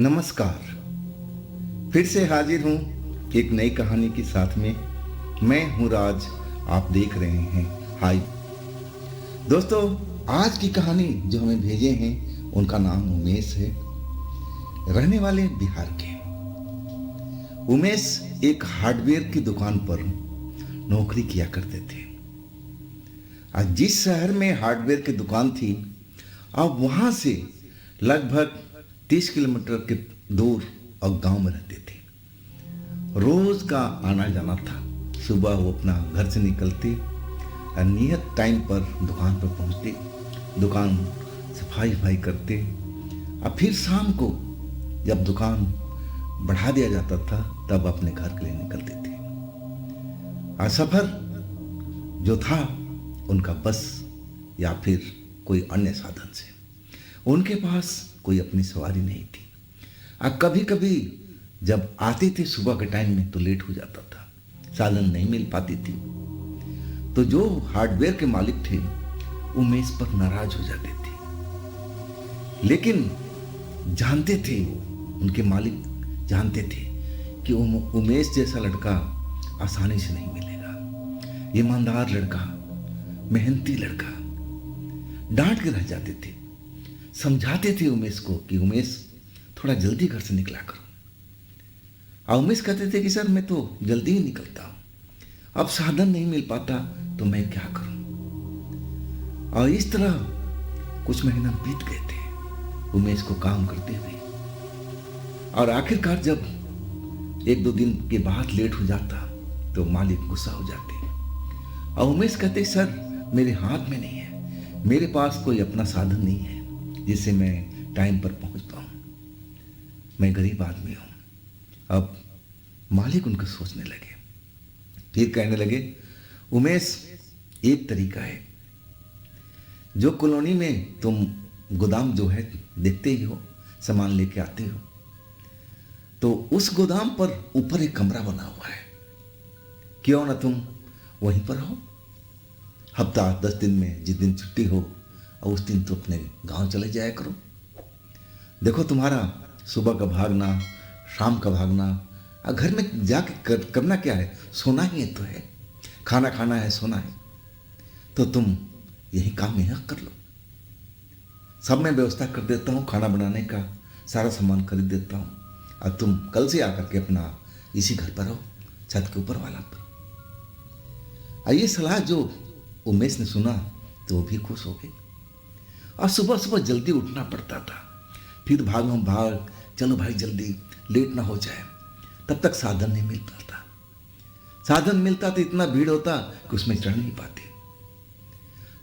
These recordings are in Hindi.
नमस्कार। फिर से हाजिर हूँ एक नई कहानी के साथ में। मैं हूँ राज, आप देख रहे हैं हाय। दोस्तों, आज की कहानी जो हमें भेजे हैं उनका नाम उमेश है, रहने वाले बिहार के। उमेश एक हार्डवेयर की दुकान पर नौकरी किया करते थे। आज जिस शहर में हार्डवेयर की दुकान थी, अब वहाँ से लगभग 30 किलोमीटर के दूर और गांव में रहते थे। रोज का आना जाना था। सुबह वो अपना घर से निकलते और नियत टाइम पर दुकान पर पहुंचते, दुकान सफाई करते और फिर शाम को जब दुकान बढ़ा दिया जाता था तब अपने घर के लिए निकलते थे। और सफर जो था उनका बस या फिर कोई अन्य साधन से। उनके पास कोई अपनी सवारी नहीं थी। अब कभी कभी जब आते थे सुबह के टाइम में तो लेट हो जाता था, साधन नहीं मिल पाती थी। तो जो हार्डवेयर के मालिक थे उमेश पर नाराज हो जाते थे। लेकिन जानते थे उनके मालिक जानते थे कि उमेश जैसा लड़का आसानी से नहीं मिलेगा। ईमानदार लड़का, मेहनती लड़का। डांट के रह जाते थे, समझाते थे उमेश को कि उमेश थोड़ा जल्दी घर से निकला करो। और उमेश कहते थे कि सर मैं तो जल्दी ही निकलता हूँ, अब साधन नहीं मिल पाता तो मैं क्या करूँ। और इस तरह कुछ महीना बीत गए थे उमेश को काम करते हुए। और आखिरकार जब 1-2 दिन के बाद लेट हो जाता तो मालिक गुस्सा हो जाते और उमेश कहते सर मेरे हाथ में नहीं है, मेरे पास कोई अपना साधन नहीं है जिससे मैं टाइम पर पहुंच पाऊं, मैं गरीब आदमी हूं। अब मालिक उनको सोचने लगे, फिर कहने लगे उमेश एक तरीका है, जो कॉलोनी में तुम गोदाम जो है देखते ही हो, सामान लेके आते हो, तो उस गोदाम पर ऊपर एक कमरा बना हुआ है, क्यों ना तुम वहीं पर हो। हफ्ता 10 दिन में जिस दिन छुट्टी हो और उस दिन तो अपने गांव चले जाया करो। देखो तुम्हारा सुबह का भागना, शाम का भागना, और घर में जाके करना क्या है, सोना ही है तो है, खाना खाना है, सोना है, तो तुम यही काम यहाँ कर लो। सब मैं व्यवस्था कर देता हूँ, खाना बनाने का सारा सामान खरीद देता हूँ, और तुम कल से आकर के अपना इसी घर पर रहो, छत के ऊपर वाला पर। और ये सलाह जो उमेश ने सुना तो वो भी खुश हो गए। और सुबह सुबह जल्दी उठना पड़ता था, फिर भाग चलो भाई जल्दी, लेट ना हो जाए। तब तक साधन नहीं मिल पाता, साधन मिलता तो इतना भीड़ होता कि उसमें चढ़ नहीं पाते।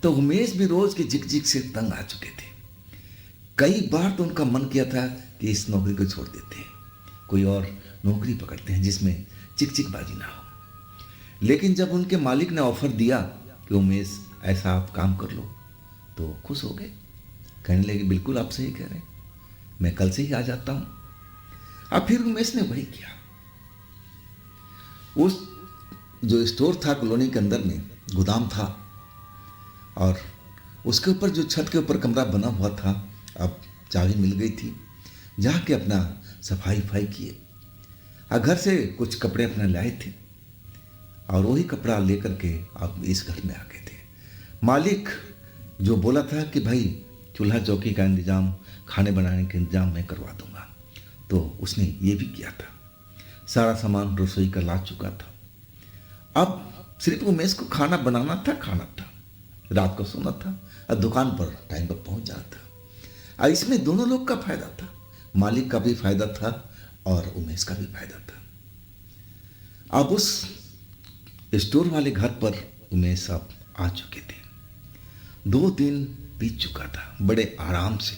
तो उमेश भी रोज के झिक से तंग आ चुके थे। कई बार तो उनका मन किया था कि इस नौकरी को छोड़ देते हैं, कोई और नौकरी पकड़ते हैं जिसमें चिकचिकबाजी ना हो। लेकिन जब उनके मालिक ने ऑफर दिया कि उमेश ऐसा आप काम कर लो, तो खुश हो गए। कहने लगे बिल्कुल आप सही कह रहे हैं, मैं कल से ही आ जाता हूं। अब फिर उमेश ने वही किया। उस जो स्टोर था कॉलोनी के अंदर में, गोदाम था, और उसके ऊपर जो छत के ऊपर कमरा बना हुआ था, अब चाबी मिल गई थी, जाके अपना सफाई किए। और घर से कुछ कपड़े अपने लाए थे और वही कपड़ा लेकर के आप इस घर में आ गए थे। मालिक जो बोला था कि भाई चूल्हा चौकी का इंतजाम, खाने बनाने का इंतजाम मैं करवा दूंगा, तो उसने ये भी किया था। सारा सामान रसोई का ला चुका था। अब सिर्फ उमेश को खाना बनाना था, खाना था, रात को सोना था और दुकान पर टाइम पर पहुंच जाना था। और इसमें दोनों लोग का फायदा था, मालिक का भी फायदा था और उमेश का भी फायदा था। अब उस स्टोर वाले घर पर उमेश अब आ चुके थे। 2 दिन बीत चुका था बड़े आराम से।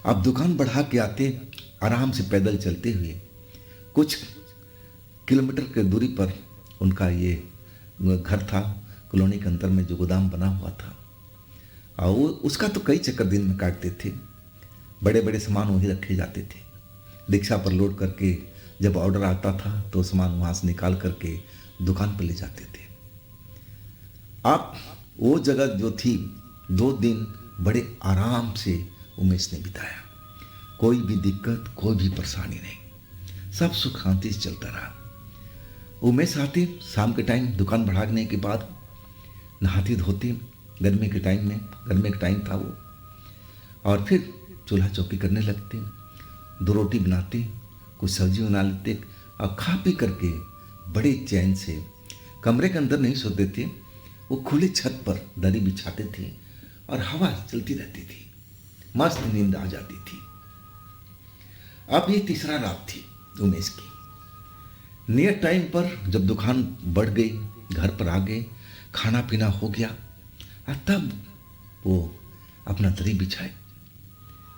अब दुकान बढ़ा के आते, आराम से पैदल चलते हुए कुछ किलोमीटर की दूरी पर उनका ये घर था, कॉलोनी के अंदर में जो गोदाम बना हुआ था। और वो उसका तो कई चक्कर दिन में काटते थे। बड़े बड़े सामान वहीं रखे जाते थे, रिक्शा पर लोड करके जब ऑर्डर आता था तो सामान वहाँ से निकाल करके दुकान पर ले जाते थे। अब वो जगह जो थी, 2 दिन बड़े आराम से उमेश ने बिताया। कोई भी दिक्कत, कोई भी परेशानी नहीं, सब सुख शांति से चलता रहा। उमेश आते शाम के टाइम दुकान बढ़ाने के बाद, नहाते धोते, गर्मी के टाइम था वो, और फिर चूल्हा चौकी करने लगते, 2 रोटी बनाते, कुछ सब्जी बना लेते और खा पी करके बड़े चैन से कमरे के अंदर नहीं सोते थे, वो खुली छत पर दरी बिछाते थे और हवा चलती रहती थी, मस्त नींद आ जाती थी। अब ये तीसरा रात थी उमेश की। नियर टाइम पर जब दुकान बढ़ गई, घर पर आ गए, खाना पीना हो गया, और तब वो अपना दरी बिछाए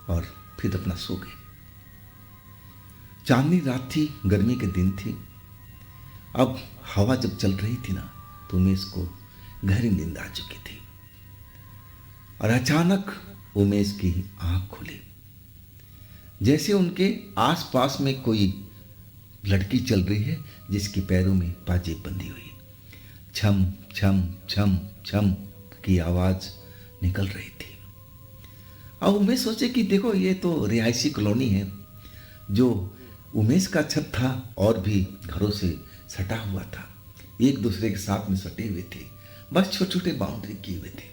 और फिर अपना सो गए। चांदनी रात थी, गर्मी के दिन थी। अब हवा जब चल रही थी ना, तो उमेश को गहरी नींद आ चुकी थी, और अचानक उमेश की आंख खुली। जैसे उनके आसपास में कोई लड़की चल रही है जिसके पैरों में पाजेब बंधी हुई, छम छम छम छम की आवाज निकल रही थी। और उमेश सोचे कि देखो, ये तो रिहायशी कॉलोनी है। जो उमेश का छत था और भी घरों से सटा हुआ था, एक दूसरे के साथ में सटे हुए थे, बस छोटे छोटे बाउंड्री किए हुए थे।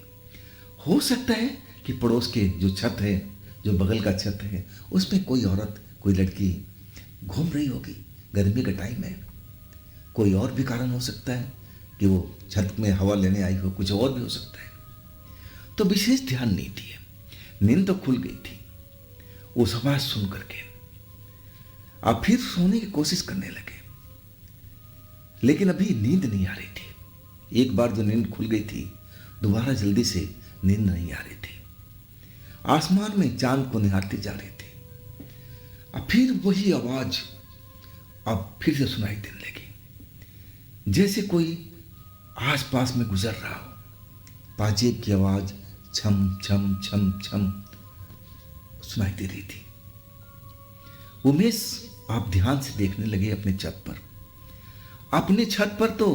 हो सकता है कि पड़ोस के जो छत है, जो बगल का छत है, उसमें कोई औरत, कोई लड़की घूम रही होगी, गर्मी का टाइम है। कोई और भी कारण हो सकता है कि वो छत में हवा लेने आई हो, कुछ और भी हो सकता है। तो विशेष ध्यान नहीं दिए, नींद तो खुल गई थी। उस आवाज सुन करके आप फिर सोने की कोशिश करने लगे, लेकिन अभी नींद नहीं आ रही थी। एक बार जो नींद खुल गई थी, दोबारा जल्दी से नींद नहीं आ रही थी। आसमान में चांद को निहारते जा रहे थे। अब फिर वही आवाज अब फिर से सुनाई देने लगी, जैसे कोई आसपास में गुजर रहा हो। पाजेब की आवाज छम छम छम छम सुनाई दे रही थी। उमेश आप ध्यान से देखने लगे अपने छत पर। अपने छत पर तो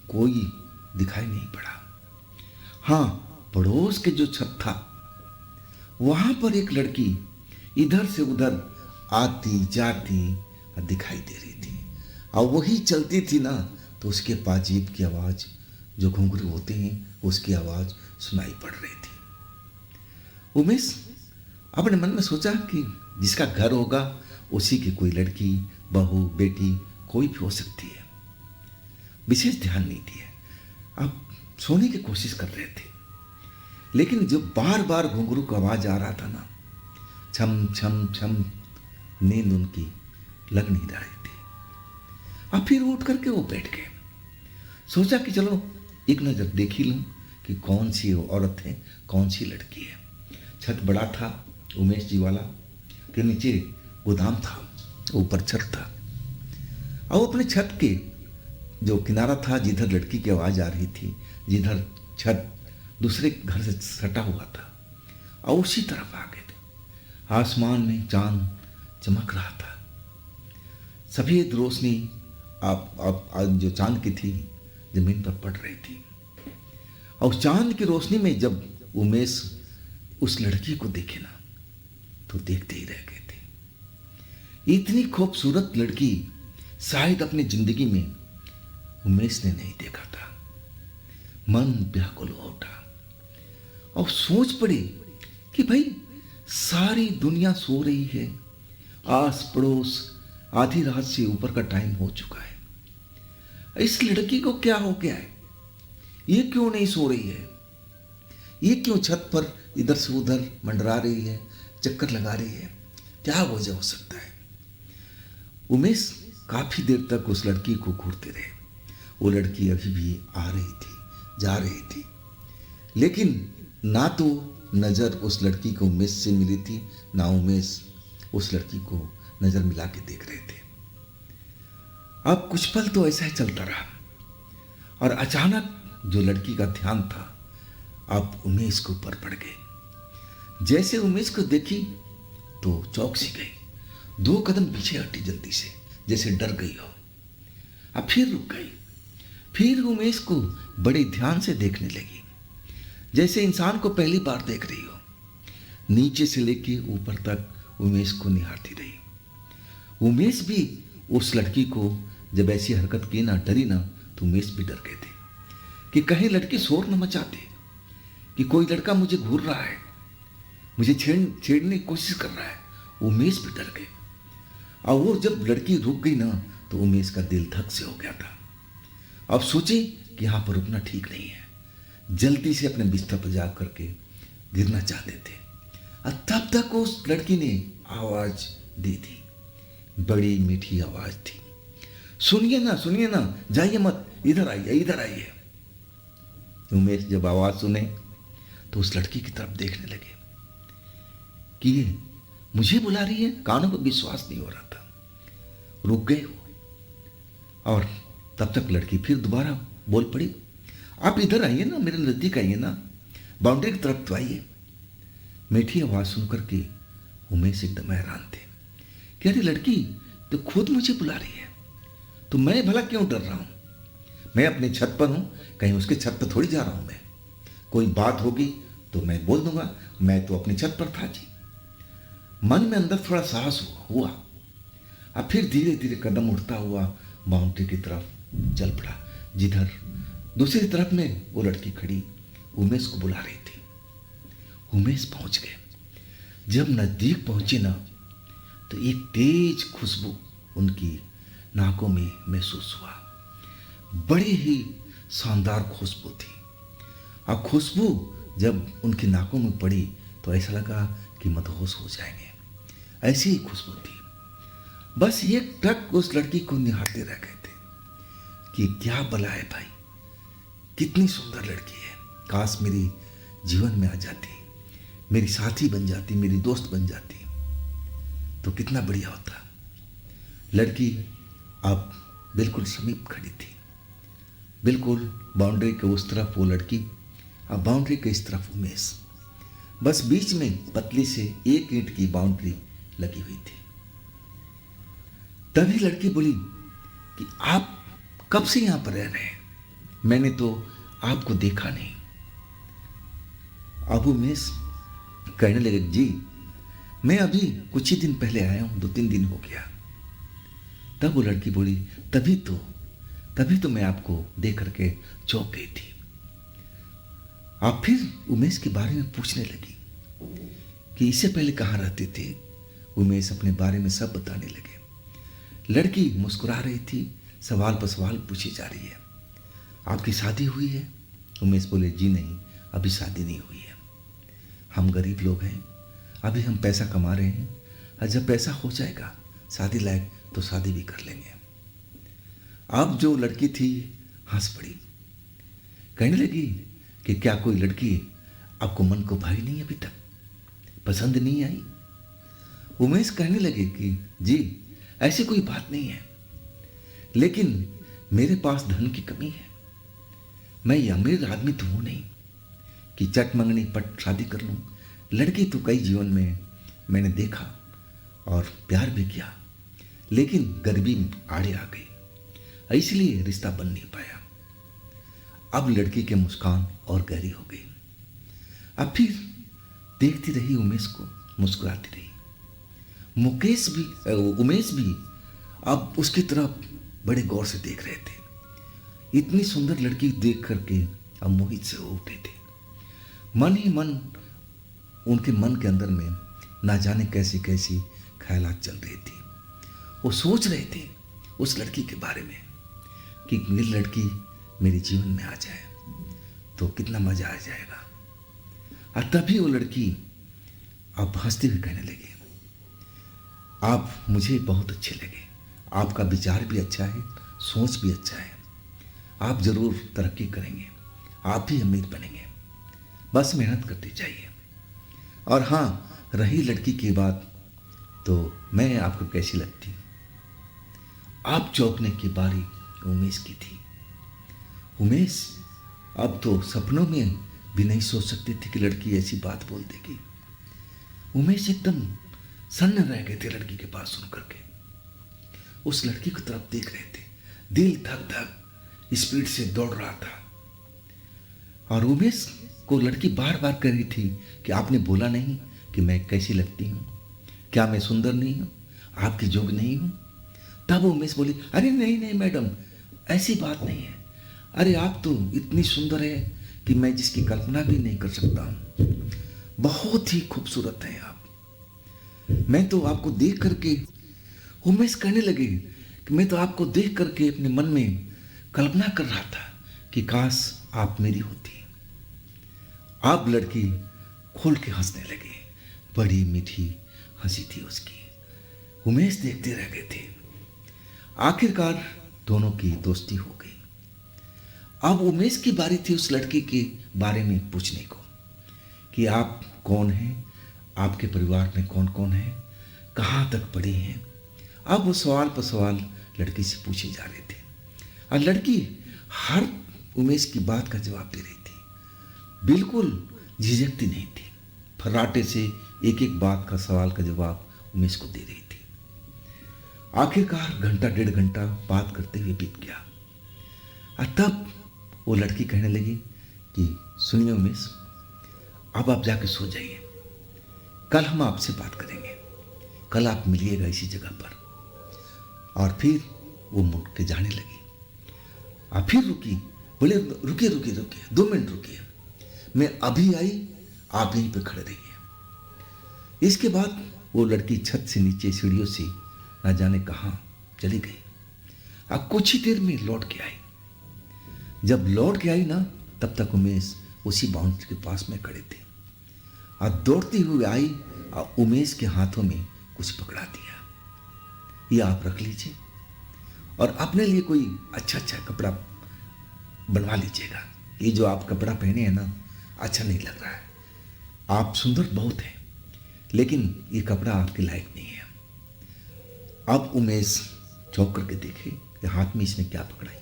कोई दिखाई नहीं पड़ा। हाँ, पड़ोस के जो छत था, वहां पर एक लड़की इधर से उधर आती जाती दिखाई दे रही थी, और वही चलती थी ना, तो उसके पाजेब की आवाज, जो घुंघरू होते हैं, उसकी आवाज सुनाई पड़ रही थी। उमेश अपने मन में सोचा कि जिसका घर होगा उसी की कोई लड़की, बहू, बेटी कोई भी हो सकती है। विशेष ध्यान नहीं दिया, अब सोने की कोशिश कर रहे थे, लेकिन जो बार बार घुंघरू का आवाज आ रहा था ना, छम छम छम, नींद उनकी लग नहीं रही थी। अब फिर उठ करके वो बैठ गए। सोचा कि चलो एक नजर देख ही लूं कि कौन सी औरत है, कौन सी लड़की है। छत बड़ा था उमेश जी वाला, के नीचे गोदाम था, ऊपर छत था, और अपने छत के जो किनारा था, जिधर लड़की की आवाज आ रही थी, जिधर छत दूसरे घर से सटा हुआ था, और उसी तरफ आ गए थे। आसमान में चांद चमक रहा था, सफेद रोशनी आप जो चांद की थी जमीन पर पड़ रही थी। और चांद की रोशनी में जब उमेश उस लड़की को देखे ना, तो देखते ही रह गए थे। इतनी खूबसूरत लड़की शायद अपनी जिंदगी में उमेश ने नहीं देखा था। मन व्याकुल हो उठा और सोच पड़ी कि भाई, सारी दुनिया सो रही है, आस पड़ोस आधी रात से ऊपर का टाइम हो चुका है, इस लड़की को क्या हो गया है? ये क्यों नहीं सो रही है? ये क्यों छत पर इधर से उधर मंडरा रही है, चक्कर लगा रही है? क्या वजह हो सकता है? उमेश काफी देर तक उस लड़की को घूरते रहे। वो लड़की अभी भी आ रही थी, जा रही थी, लेकिन ना तो नजर उस लड़की को उमेश से मिली थी, ना उमेश उस लड़की को नजर मिला के देख रहे थे। अब कुछ पल तो ऐसा ही चलता रहा, और अचानक जो लड़की का ध्यान था अब उमेश के ऊपर पड़ गए। जैसे उमेश को देखी तो चौंक सी गई, 2 कदम पीछे हटी जल्दी से, जैसे डर गई हो। अब फिर रुक गई, फिर उमेश को बड़े ध्यान से देखने लगी, जैसे इंसान को पहली बार देख रही हो। नीचे से लेके ऊपर तक उमेश को निहारती रही। उमेश भी उस लड़की को जब ऐसी हरकत की ना, डरी ना, तो उमेश भी डर गए थे कि कहीं लड़की शोर न मचा दे, कि कोई लड़का मुझे घूर रहा है, मुझे छेड़ने की कोशिश कर रहा है। उमेश भी डर गए। और वो जब लड़की रुक गई ना, तो उमेश का दिल धक से हो गया था। अब सोचे कि यहाँ पर रुकना ठीक नहीं है, जल्दी से अपने बिस्तर पर जा करके गिरना चाहते थे। और तब तक उस लड़की ने आवाज दी थी, बड़ी मीठी आवाज थी, सुनिए ना, जाइए मत, इधर आइए, इधर आइए। उमेश जब आवाज सुने तो उस लड़की की तरफ देखने लगे कि ये मुझे बुला रही है। कानों पर विश्वास नहीं हो रहा था। रुक गए वो। और तब तक लड़की फिर दोबारा बोल पड़ी, आप इधर आइए ना, मेरे नजदीक आइए ना, बाउंड्री की तरफ तो आइए। मीठी आवाज सुनकर के उमेश एकदम हैरान थे कि अरे लड़की तो खुद मुझे बुला रही है, तो मैं भला क्यों डर रहा हूं? मैं अपनी छत पर हूं, कहीं उसके छत पर थोड़ी जा रहा हूं मैं। कोई बात होगी तो मैं बोल दूंगा, मैं तो अपनी छत पर था जी। मन में अंदर थोड़ा साहस हुआ। अब फिर धीरे धीरे कदम उठता हुआ बाउंड्री की तरफ चल पड़ा, जिधर दूसरी तरफ में वो लड़की खड़ी उमेश को बुला रही थी। उमेश पहुंच गए। जब नजदीक पहुंचे ना, तो एक तेज खुशबू उनकी नाकों में महसूस हुआ। बड़ी ही शानदार खुशबू थी। और खुशबू जब उनकी नाकों में पड़ी तो ऐसा लगा कि मदहोश हो जाएंगे, ऐसी ही खुशबू थी। बस एक टक उस लड़की को निहारते रह गए थे कि क्या भला है भाई, कितनी सुंदर लड़की है, काश मेरी जीवन में आ जाती, मेरी साथी बन जाती, मेरी दोस्त बन जाती, तो कितना बढ़िया होता। लड़की अब बिल्कुल समीप खड़ी थी, बिल्कुल बाउंड्री के उस तरफ वो लड़की, अब बाउंड्री के इस तरफ उमेश। बस बीच में पतली से 1 ईंट की बाउंड्री लगी हुई थी। तभी लड़की बोली कि आप कब से यहां पर रह रहे हैं? मैंने तो आपको देखा नहीं। अब उमेश कहने लगे, जी मैं अभी कुछ ही दिन पहले आया हूं, 2-3 दिन हो गया। तब वो लड़की बोली, तभी तो मैं आपको देख करके चौंक गई थी। आप फिर उमेश के बारे में पूछने लगी कि इससे पहले कहाँ रहते थे। उमेश अपने बारे में सब बताने लगे। लड़की मुस्कुरा रही थी, सवाल पर सवाल पूछी जा रही है। आपकी शादी हुई है? उमेश बोले, जी नहीं, अभी शादी नहीं हुई है। हम गरीब लोग हैं, अभी हम पैसा कमा रहे हैं, और जब पैसा हो जाएगा शादी लायक तो शादी भी कर लेंगे। अब जो लड़की थी हंस पड़ी, कहने लगी कि क्या कोई लड़की आपको मन को भाई नहीं, अभी तक पसंद नहीं आई? उमेश कहने लगे कि जी ऐसी कोई बात नहीं है, लेकिन मेरे पास धन की कमी है। मैं ये अमीर आदमी तो हूं नहीं कि चट मंगनी पट शादी कर लूं। लड़की तो कई जीवन में मैंने देखा और प्यार भी किया, लेकिन गरीबी आड़े आ गई, इसलिए रिश्ता बन नहीं पाया। अब लड़की की मुस्कान और गहरी हो गई। अब फिर देखती रही उमेश को, मुस्कुराती रही। उमेश भी अब उसकी तरफ बड़े गौर से देख रहे थे। इतनी सुंदर लड़की देख करके अब मोहित से हो उठे थे। मन ही मन उनके मन के अंदर में ना जाने कैसी कैसी ख्यालात चल रही थी। वो सोच रहे थे उस लड़की के बारे में कि ये लड़की मेरे जीवन में आ जाए तो कितना मजा आ जाएगा। और तभी वो लड़की अब हंसती हुई कहने लगी, आप मुझे बहुत अच्छे लगे, आपका विचार भी अच्छा है, सोच भी अच्छा है, आप जरूर तरक्की करेंगे, आप भी अमीर बनेंगे, बस मेहनत करते जाइए। और हाँ, रही लड़की की बात, तो मैं आपको कैसी लगती हूँ? आप चौंकने की बारी उमेश की थी। उमेश अब तो सपनों में भी नहीं सोच सकते थे कि लड़की ऐसी बात बोल देगी। उमेश एकदम सन्न रह गए थे लड़की के पास सुन करके। उस लड़की की तरफ देख रहे थे, दिल धक धक स्पीड से दौड़ रहा था। और उमेश को लड़की बार बार कह रही थी कि आपने बोला नहीं कि मैं कैसी लगती हूँ, क्या मैं सुंदर नहीं हूँ, आपके योग्य नहीं हूँ? तब उमेश बोली, अरे नहीं नहीं मैडम, ऐसी बात नहीं है। अरे आप तो इतनी सुंदर है कि मैं जिसकी कल्पना भी नहीं कर सकता हूँ। बहुत ही खूबसूरत हैं आप। मैं तो आपको देख करके, उमेश कहने लगे कि मैं तो आपको देख करके अपने मन में कल्पना कर रहा था कि काश आप मेरी होती। आप लड़की खोल के हंसने लगे। बड़ी मीठी हंसी थी उसकी। उमेश देखते रह गए थे। आखिरकार दोनों की दोस्ती हो गई। अब उमेश की बारी थी उस लड़की के बारे में पूछने को कि आप कौन हैं, आपके परिवार में कौन कौन है, कहाँ तक पढ़े हैं। अब वो सवाल पर सवाल लड़की से पूछे जा रहे थे और लड़की हर उमेश की बात का जवाब दे रही थी। बिल्कुल झिझकती नहीं थी। फर्राटे से एक एक बात का, सवाल का जवाब उमेश को दे रही थी। आखिरकार घंटा 1.5 घंटा बात करते हुए बीत गया और तब वो लड़की कहने लगी कि सुनिए उमेश, अब आप जाके सो जाइए। कल हम आपसे बात करेंगे। कल आप मिलिएगा इसी जगह पर। और फिर वो मुड़ के जाने लगी और फिर रुकी। बोले, रुकिए रुकिए रुकिए, 2 मिनट रुकिए, मैं अभी आई, आप यहीं पे खड़े रहिए। इसके बाद वो लड़की छत से नीचे सीढ़ियों से ना जाने कहाँ चली गई और कुछ ही देर में लौट के आई। जब लौट के आई ना, तब तक उमेश उसी बाउंड्री के पास में खड़े थे और दौड़ती हुई आई और उमेश के हाथों में कुछ पकड़ा दिया। ये आप रख लीजिए और अपने लिए कोई अच्छा अच्छा कपड़ा बनवा लीजिएगा। ये जो आप कपड़ा पहने हैं ना, अच्छा नहीं लग रहा है। आप सुंदर बहुत हैं, लेकिन ये कपड़ा आपके लायक नहीं है। अब उमेश चौंक करके देखे कि हाथ में इसने क्या पकड़ाई,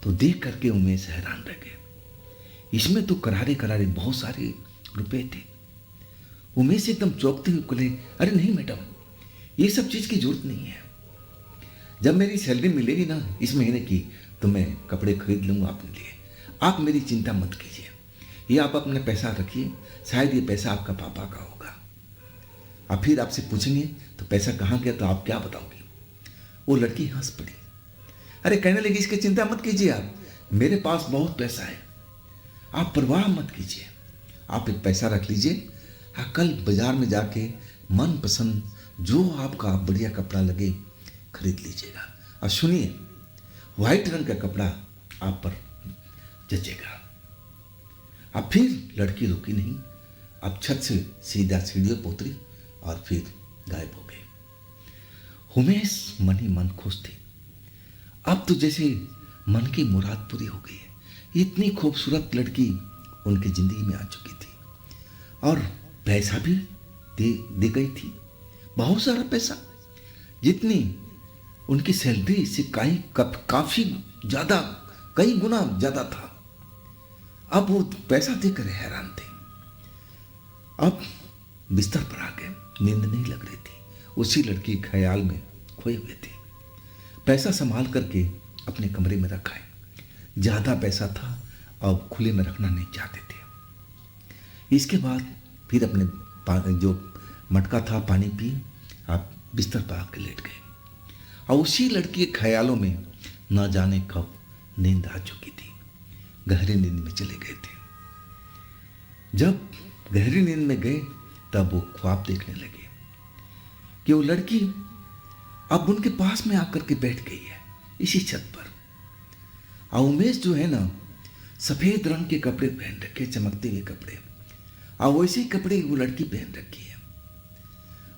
तो देख करके उमेश हैरान रह गए। इसमें तो करारे करारे बहुत सारे रुपए थे। उमेश एकदम चौंकते हुए बोले, अरे नहीं मैडम, ये सब चीज़ की जरूरत नहीं है। जब मेरी सैलरी मिलेगी ना इस महीने की, तो मैं कपड़े खरीद लूँगा अपने लिए। आप मेरी चिंता मत कीजिए। ये आप अपना पैसा रखिए, शायद ये पैसा आपका पापा का होगा। अब फिर आपसे पूछेंगे तो पैसा कहाँ गया, तो आप क्या बताओगी? वो लड़की हंस पड़ी। अरे कहने लगी, इसकी चिंता मत कीजिए आप, मेरे पास बहुत पैसा है, आप परवाह मत कीजिए। आप एक पैसा रख लीजिए। हाँ, कल बाजार में जाके मन पसंद जो आपका बढ़िया कपड़ा लगे खरीद लीजिएगा। और सुनिए, व्हाइट रंग का कपड़ा आप पर जचेगा। अब फिर लड़की रुकी नहीं। अब छत से सीधा सीढ़ियों पर उतरी और फिर गायब हो गई। उमेश मन ही मन खुश थे। अब तो जैसे मन की मुराद पूरी हो गई है। इतनी खूबसूरत लड़की उनकी जिंदगी में आ चुकी थी और पैसा भी दे गई थी, बहुत सारा पैसा, जितनी उनकी सैलरी से काफी ज्यादा, कई गुना ज्यादा था। अब वो पैसा देकर हैरान थे। अब बिस्तर पर आ गए, नींद नहीं लग रही थी। उसी लड़की के ख्याल में खोए हुए थे। पैसा संभाल करके अपने कमरे में रखा है। ज़्यादा पैसा था और खुले में रखना नहीं चाहते थे। इसके बाद फिर अपने जो मटका था पानी पी, आप बिस्तर पर आकर लेट गए और उसी लड़की के ख्यालों में न जाने कब नींद आ चुकी थी। गहरी नींद में चले गए थे। जब गहरी नींद में गए तब वो ख्वाब देखने लगे कि वो लड़की अब उनके पास में आकर के बैठ गई है इसी छत पर। और उमेश जो है ना, सफेद रंग के कपड़े पहन रखे, चमकते हुए कपड़े, और वैसे ही कपड़े वो लड़की पहन रखी है।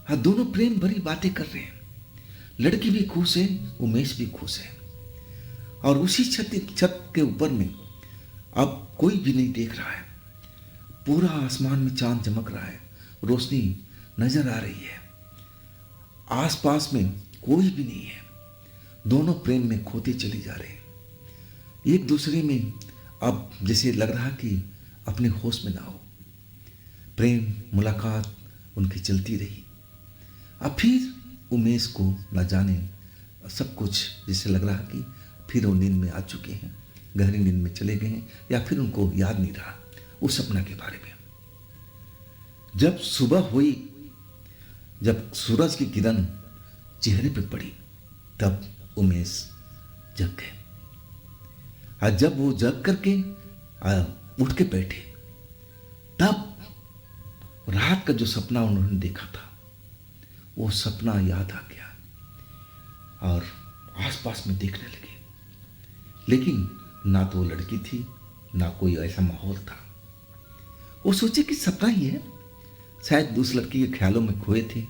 हाँ, दोनों प्रेम भरी बातें कर रहे हैं। लड़की भी खुश है, उमेश भी खुश है। और उसी छत के ऊपर में अब कोई भी नहीं देख रहा है। पूरा आसमान में चांद चमक रहा है, रोशनी नजर आ रही है। आसपास में कोई भी नहीं है। दोनों प्रेम में खोते चले जा रहे हैं, एक दूसरे में। अब जैसे लग रहा कि अपने होश में ना हो। प्रेम मुलाकात उनकी चलती रही। अब फिर उमेश को न जाने सब कुछ जैसे लग रहा कि फिर वो नींद में आ चुके हैं, गहरी नींद में चले गए हैं, या फिर उनको याद नहीं रहा उस सपना के बारे में। जब सुबह हुई जब सूरज की किरण चेहरे पे पड़ी तब उमेश जग गए। और जब वो जग करके उठ के बैठे तब रात का जो सपना उन्होंने देखा था वो सपना याद आ गया और आसपास में देखने लगे, लेकिन ना तो वो लड़की थी ना कोई ऐसा माहौल था। वो सोचे कि सपना ही है, शायद उस लड़की के ख्यालों में खोए थे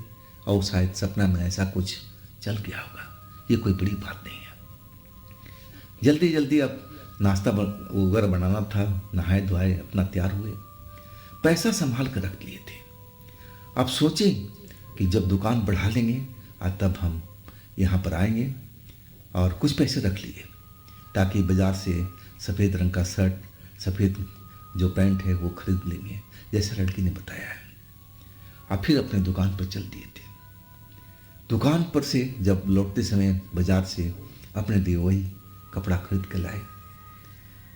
और शायद सपना में ऐसा कुछ चल गया होगा, ये कोई बड़ी बात नहीं है। जल्दी जल्दी अब नाश्ता वगैरह बनाना था, नहाए धोए अपना तैयार हुए, पैसा संभाल कर रख लिए थे। अब सोचे कि जब दुकान बढ़ा लेंगे और तब हम यहाँ पर आएंगे, और कुछ पैसे रख लिए ताकि बाज़ार से सफ़ेद रंग का शर्ट, सफ़ेद जो पैंट है वो खरीद लेंगे जैसे लड़की ने बताया है। अब फिर अपने दुकान पर चल दिए थे। दुकान पर से जब लौटते समय बाज़ार से अपने लिए वही कपड़ा खरीद कर लाए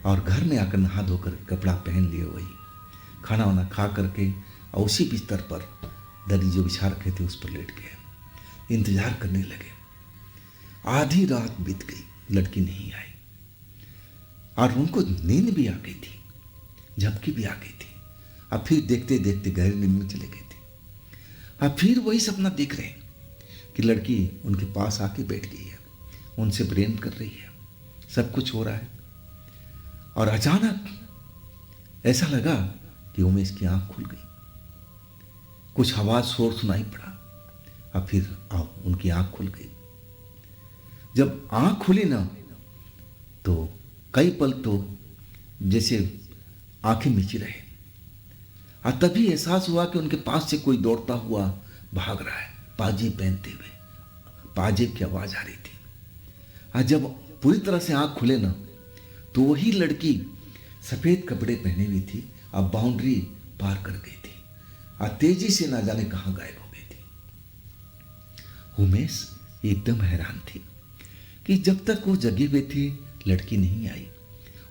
और घर में आकर नहा धोकर कपड़ा पहन लिए, वही खाना वाना खा करके और उसी बिस्तर पर दरी जो बिछा रखे थे उस पर लेट गए, इंतजार करने लगे। आधी रात बीत गई, लड़की नहीं आई और उनको नींद भी आ गई थी, झपकी भी आ गई थी। अब फिर देखते देखते गहरी नींद में चले गए थे। अब फिर वही सपना देख रहे हैं कि लड़की उनके पास आके बैठ गई है, उनसे प्रेम कर रही है, सब कुछ हो रहा है। और अचानक ऐसा लगा कि उमेश की आंख खुल गई, कुछ आवाज शोर सुनाई पड़ा। अब फिर उनकी आंख खुल गई। जब आंख खुली ना तो कई पल तो जैसे आंखें मिची रहे, और तभी एहसास हुआ कि उनके पास से कोई दौड़ता हुआ भाग रहा है, पाजेब पहनते हुए। पाजेब की आवाज आ रही थी। और जब पूरी तरह से आंख खुले ना तो वही लड़की सफेद कपड़े पहने हुई थी, अब बाउंड्री पार कर गई थी और तेजी से ना जाने कहां गायब हो गई थी। उमेश एकदम हैरान थी कि जब तक वो जगे हुए थे लड़की नहीं आई।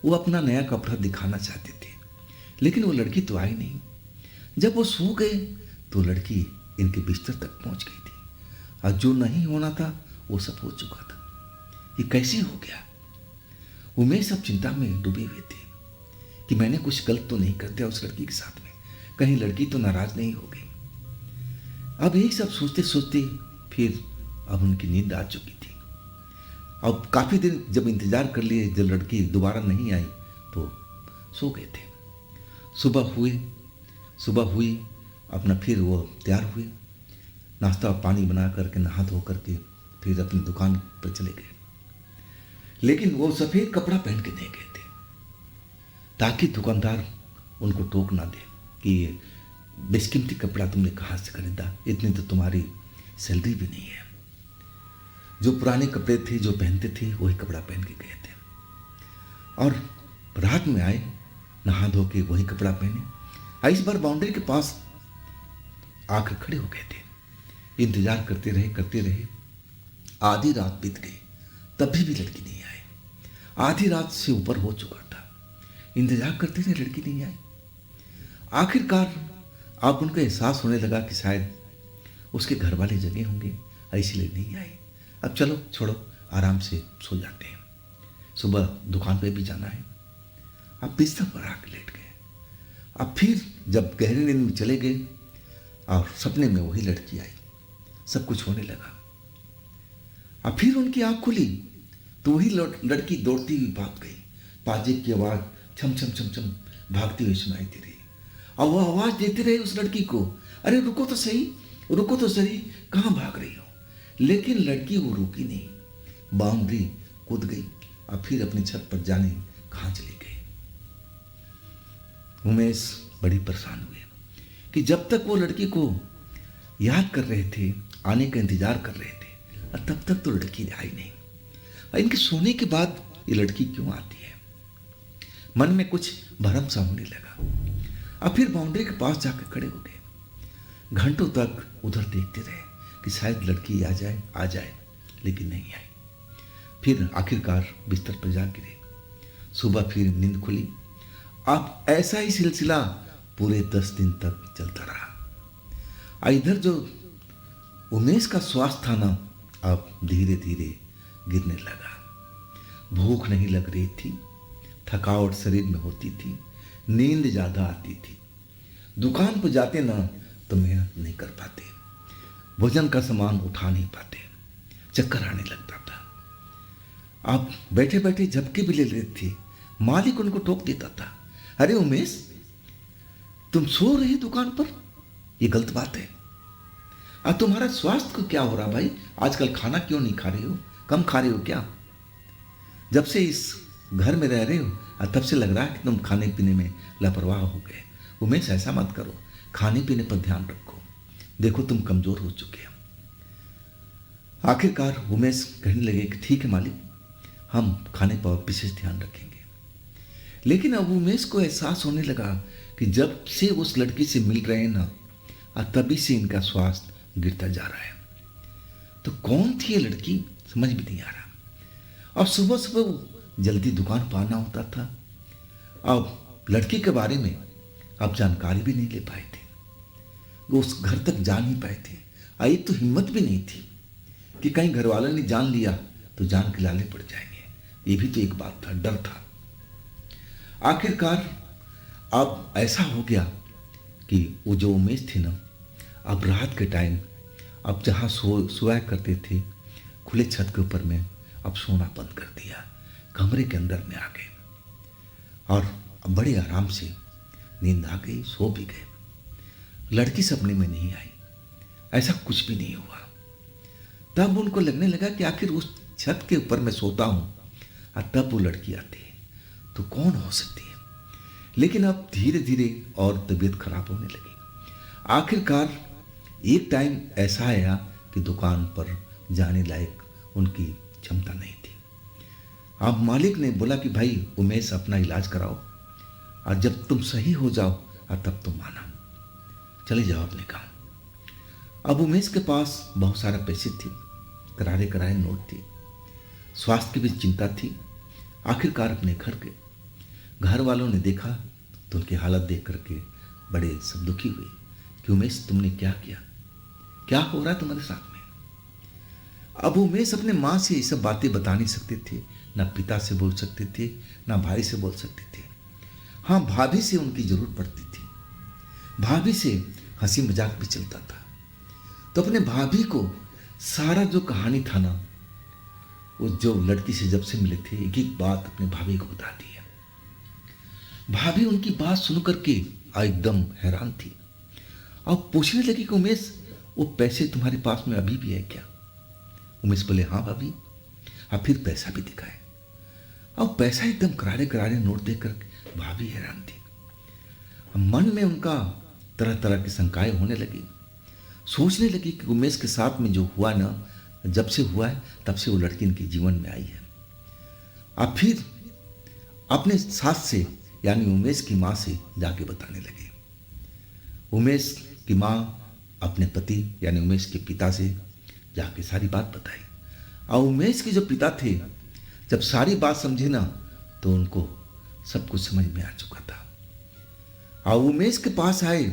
वो अपना नया कपड़ा दिखाना चाहते थे, लेकिन वो लड़की तो आई नहीं। जब वो सो गए तो लड़की इनके बिस्तर तक पहुंच गई थी, और जो नहीं होना था वो सब हो चुका था। ये कैसे हो गया? उमेश सब चिंता में डूबे हुए थे कि मैंने कुछ गलत तो नहीं कर दिया उस लड़की के साथ में, कहीं लड़की तो नाराज नहीं हो गई। अब यही सब सोचते सोचते फिर अब उनकी नींद आ चुकी थी। अब काफ़ी दिन जब इंतज़ार कर लिए, जब लड़की दोबारा नहीं आई तो सो गए थे। सुबह हुई अपना फिर वो तैयार हुए, नाश्ता और पानी बना करके नहा धो करके फिर अपनी दुकान पर चले गए। लेकिन वो सफ़ेद कपड़ा पहन के नहीं गए थे ताकि दुकानदार उनको टोक ना दे कि ये बेशकीमती कपड़ा तुमने कहाँ से खरीदा, इतनी तो तुम्हारी सैलरी भी नहीं है। जो पुराने कपड़े थे जो पहनते थे वही कपड़ा पहन के गए थे, और रात में आए नहा धो के वही कपड़ा पहने। इस बार बाउंड्री के पास आकर खड़े हो गए थे। इंतजार करते रहे। आधी रात बीत गई, तभी भी लड़की नहीं आई। आधी रात से ऊपर हो चुका था, इंतजार करते रहे, लड़की नहीं आई। आखिरकार अब उनको एहसास होने लगा कि शायद उसके घर वाले जगे होंगे, इसलिए नहीं आई। अब चलो छोड़ो, आराम से सो जाते हैं, सुबह दुकान पे भी जाना है। अब बिस्तर पर आकर लेट गए। अब फिर जब गहरी नींद में चले गए और सपने में वही लड़की आई, सब कुछ होने लगा। अब फिर उनकी आंख खुली तो वही लड़की दौड़ती हुई भाग गई। पाजेब की आवाज़ छम छम छम छम भागती हुई सुनाई दे रही, और वो आवाज़ देती रही उस लड़की को, अरे रुको तो सही, कहाँ भाग रही हो? लेकिन लड़की वो रुकी नहीं, बाउंड्री कूद गई और फिर अपनी छत पर जाने कहाँ चली गई। उमेश बड़ी परेशान हुए कि जब तक वो लड़की को याद कर रहे थे, आने का इंतजार कर रहे थे, और तब तक तो लड़की आई नहीं। और इनके सोने के बाद ये लड़की क्यों आती है? मन में कुछ भरम सा होने लगा। अब फिर बाउंड्री के पास जाकर खड़े हो गए। घंटों तक उधर देखते रहे कि शायद लड़की आ जाए, लेकिन नहीं आई। फिर आखिरकार बिस्तर पर जा गिरे। सुबह फिर नींद खुली। अब ऐसा ही सिलसिला पूरे 10 दिन तक चलता रहा। इधर जो उमेश का स्वास्थ्य था ना, अब धीरे धीरे गिरने लगा। भूख नहीं लग रही थी, थकावट शरीर में होती थी, नींद ज़्यादा आती थी। दुकान पर जाते ना तो मेहनत नहीं कर पाते, वजन का सामान उठा नहीं पाते, चक्कर आने लगता था। आप बैठे बैठे झपकी भी ले लेते थे, मालिक उनको टोक देता था, अरे उमेश, तुम सो रहे दुकान पर, ये गलत बात है। अब तुम्हारा स्वास्थ्य को क्या हो रहा भाई, आजकल खाना क्यों नहीं खा रहे हो, कम खा रहे हो क्या? जब से इस घर में रह रहे हो तब से लग रहा है कि तुम खाने पीने में लापरवाह हो गए। उमेश, ऐसा मत करो, खाने पीने पर ध्यान रखो, देखो तुम कमजोर हो चुके हो। आखिरकार उमेश कहने लगे कि ठीक है मालिक, हम खाने पर विशेष ध्यान रखेंगे। लेकिन अब उमेश को एहसास होने लगा कि जब से उस लड़की से मिल रहे हैं ना, तभी से इनका स्वास्थ्य गिरता जा रहा है। तो कौन थी ये लड़की, समझ भी नहीं आ रहा। अब सुबह सुबह जल्दी दुकान पर आना होता था। अब लड़की के बारे में अब जानकारी भी नहीं ले पाए थे, वो उस घर तक जा नहीं पाए थे। एक तो हिम्मत भी नहीं थी कि कहीं घर वालों ने जान लिया तो जान के लाले पड़ जाएंगे, ये भी तो एक बात था, डर था। आखिरकार अब ऐसा हो गया कि वो जो उमेश थी ना, अब रात के टाइम अब जहाँ सोया करते थे खुले छत के ऊपर में, अब सोना बंद कर दिया, कमरे के अंदर में आ गए और अब बड़े आराम से नींद आ गई, सो भी गए। लड़की सपने में नहीं आई, ऐसा कुछ भी नहीं हुआ। तब उनको लगने लगा कि आखिर उस छत के ऊपर मैं सोता हूँ और तब वो लड़की आती है, तो कौन हो सकती है। लेकिन अब धीरे धीरे और तबीयत खराब होने लगी। आखिरकार एक टाइम ऐसा आया कि दुकान पर जाने लायक उनकी क्षमता नहीं थी। अब मालिक ने बोला कि भाई उमेश, अपना इलाज कराओ और जब तुम सही हो जाओ तब तुम आना, चले जाओ अपने काम। अब उमेश के पास बहुत सारा पैसे थी, करारे करारे नोट थी, स्वास्थ्य की भी चिंता थी। आखिरकार अपने घर गए। घर वालों ने देखा तो उनकी हालत देख करके बड़े सब दुखी हुए कि उमेश, तुमने क्या किया, क्या हो रहा है तुम्हारे साथ में। अब उमेश अपने माँ से ये सब बातें बता नहीं सकते थे, ना पिता से बोल सकते थे, ना भाई से बोल सकते थे। हाँ, भाभी से उनकी जरूरत पड़ती थी, भाभी से हंसी मजाक भी चलता था। तो अपने भाभी को सारा जो कहानी था ना, वो जो लड़की से जब से मिले थे, एक एक बात अपने भाभी को बता दी है। भाभी उनकी बात सुन करके एकदम हैरान थी और पूछने लगी कि उमेश, वो पैसे तुम्हारे पास में अभी भी है क्या? उमेश बोले, हाँ भाभी। अब फिर पैसा भी दिखाए और पैसा एकदम करारे करारे नोट देकर भाभी हैरान थी। मन में उनका तरह तरह की शंकाएं होने लगी। सोचने लगी कि उमेश के साथ में जो हुआ ना, जब से हुआ है तब से वो लड़की इनके जीवन में आई है। अब फिर अपने सास से यानी उमेश की माँ से जाके बताने लगे। उमेश की माँ अपने पति यानी उमेश के पिता से जाके सारी बात बताई और उमेश के जो पिता थे जब सारी बात समझे ना तो उनको सब कुछ समझ में आ चुका था और उमेश के पास आए।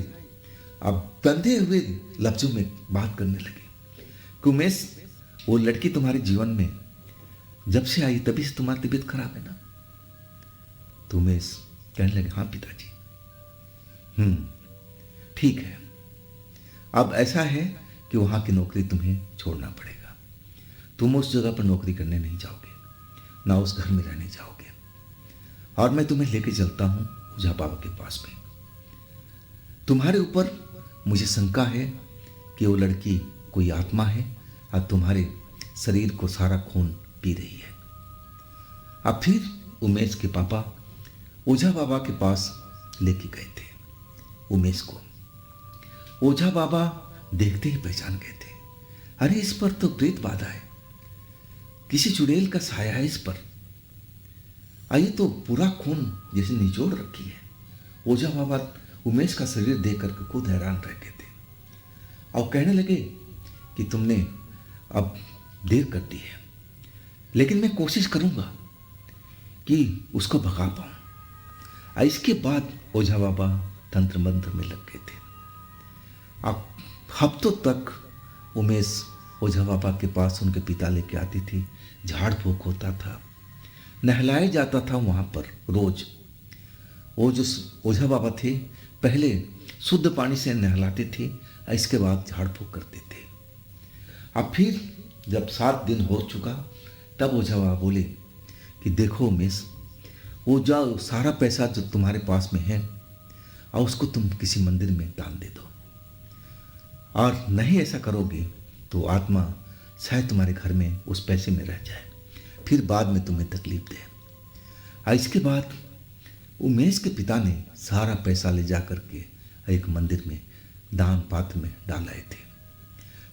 अब बंधे हुए लफ्जों में बात करने लगे कि उमेश, वो लड़की तुम्हारे जीवन में जब से आई तभी से तुम्हारी तबीयत खराब है ना? तो उमेश कहने लगे, हाँ पिताजी। ठीक है, अब ऐसा है कि वहां की नौकरी तुम्हें छोड़ना पड़ेगा, तुम उस जगह पर नौकरी करने नहीं जाओगे, ना उस घर में रहने जाओगे और मैं तुम्हें लेके चलता हूं ओझा बाबा के पास में। तुम्हारे ऊपर मुझे शंका है कि वो लड़की कोई आत्मा है और तुम्हारे शरीर को सारा खून पी रही है। अब फिर उमेश के पापा ओझा बाबा के पास लेके गए थे उमेश को। ओझा बाबा देखते ही पहचान गए थे, अरे इस पर तो प्रेत बाधा है, किसी चुड़ैल का साया है इस पर, ये तो पूरा खून जैसे निचोड़ रखी है। ओझा बाबा उमेश का शरीर देख करके खुद हैरान रह गए थे और कहने लगे कि तुमने अब देर कर दी है, लेकिन मैं कोशिश करूंगा कि उसको भगा पाऊं। इसके बाद ओझा बाबा तंत्र मंत्र में लग गए थे। अब हफ्तों तक उमेश ओझा बाबा के पास उनके पिता लेके आती थी। झाड़ फूक होता था, नहलाया जाता था वहाँ पर रोज। वो जो ओझा बाबा थे पहले शुद्ध पानी से नहलाते थे, इसके बाद झाड़ फूक करते थे। अब फिर जब 7 दिन हो चुका तब ओझा बाबा बोले कि देखो उमेश, वो जो सारा पैसा जो तुम्हारे पास में है और उसको तुम किसी मंदिर में दान दे दो, और नहीं ऐसा करोगे तो आत्मा शायद तुम्हारे घर में उस पैसे में रह जाए, फिर बाद में तुम्हें तकलीफ दे। और इसके बाद उमेश के पिता ने सारा पैसा ले जा कर के एक मंदिर में दान पात्र में डालाए थे।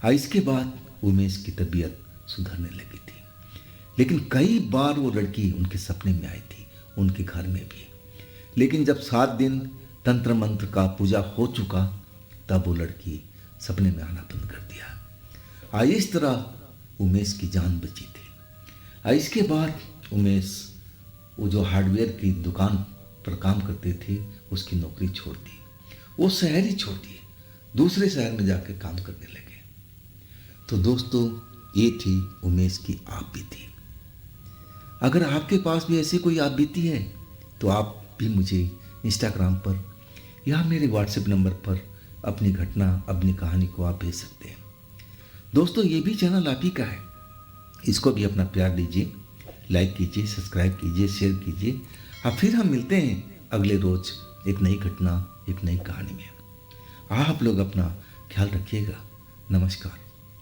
और इसके बाद उमेश की तबीयत सुधरने लगी थी। लेकिन कई बार वो लड़की उनके सपने में आई थी, उनके घर में भी। लेकिन जब 7 दिन तंत्र मंत्र का पूजा हो चुका तब वो लड़की सपने में आना बंद कर दिया। और इस तरह उमेश की जान बची थी। और इसके बाद उमेश वो जो हार्डवेयर की दुकान पर काम करते थे उसकी नौकरी छोड़ दी, वो शहर ही छोड़ दिए, दूसरे शहर में जाकर काम करने लगे। तो दोस्तों, ये थी उमेश की आप बीती। अगर आपके पास भी ऐसी कोई आप बीती है तो आप भी मुझे इंस्टाग्राम पर या मेरे व्हाट्सएप नंबर पर अपनी घटना, अपनी कहानी को आप भेज सकते हैं। दोस्तों, ये भी चैनल आप ही का है, इसको भी अपना प्यार दीजिए, लाइक कीजिए, सब्सक्राइब कीजिए, शेयर कीजिए। अब फिर हम मिलते हैं अगले रोज एक नई घटना, एक नई कहानी में। आप लोग अपना ख्याल रखिएगा। नमस्कार।